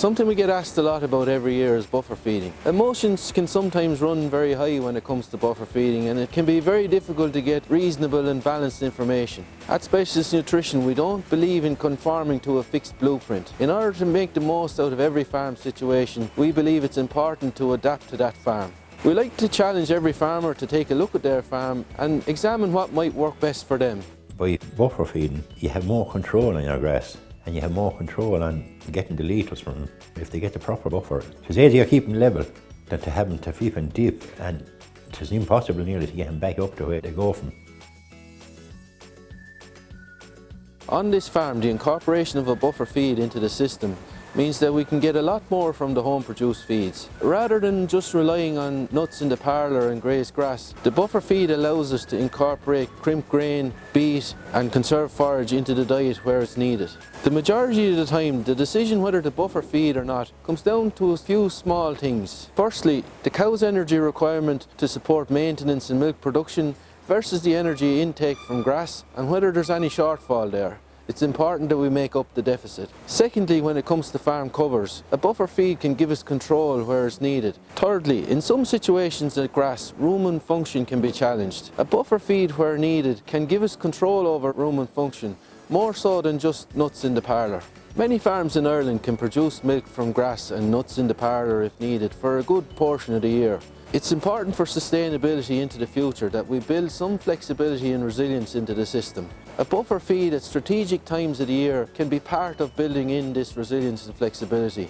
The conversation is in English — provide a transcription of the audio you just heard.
Something we get asked a lot about every year is buffer feeding. Emotions can sometimes run very high when it comes to buffer feeding, and it can be very difficult to get reasonable and balanced information. At Specialist Nutrition, we don't believe in conforming to a fixed blueprint. In order to make the most out of every farm situation, we believe it's important to adapt to that farm. We like to challenge every farmer to take a look at their farm and examine what might work best for them. By buffer feeding, you have more control on your grass, and you have more control on getting the litres from them if they get the proper buffer. It's easier to keep them level than to have them to keep them deep, and it's impossible nearly to get them back up to where they go from. On this farm, the incorporation of a buffer feed into the system means that we can get a lot more from the home produced feeds. Rather than just relying on nuts in the parlour and grazed grass, the buffer feed allows us to incorporate crimped grain, beet and conserved forage into the diet where it's needed. The majority of the time, the decision whether to buffer feed or not comes down to a few small things. Firstly, the cow's energy requirement to support maintenance and milk production versus the energy intake from grass and whether there's any shortfall there. It's important that we make up the deficit. Secondly, when it comes to farm covers, a buffer feed can give us control where it's needed. Thirdly, in some situations at grass, rumen function can be challenged. A buffer feed where needed can give us control over rumen function, more so than just nuts in the parlour. Many farms in Ireland can produce milk from grass and nuts in the parlour if needed for a good portion of the year. It's important for sustainability into the future that we build some flexibility and resilience into the system. A buffer feed at strategic times of the year can be part of building in this resilience and flexibility.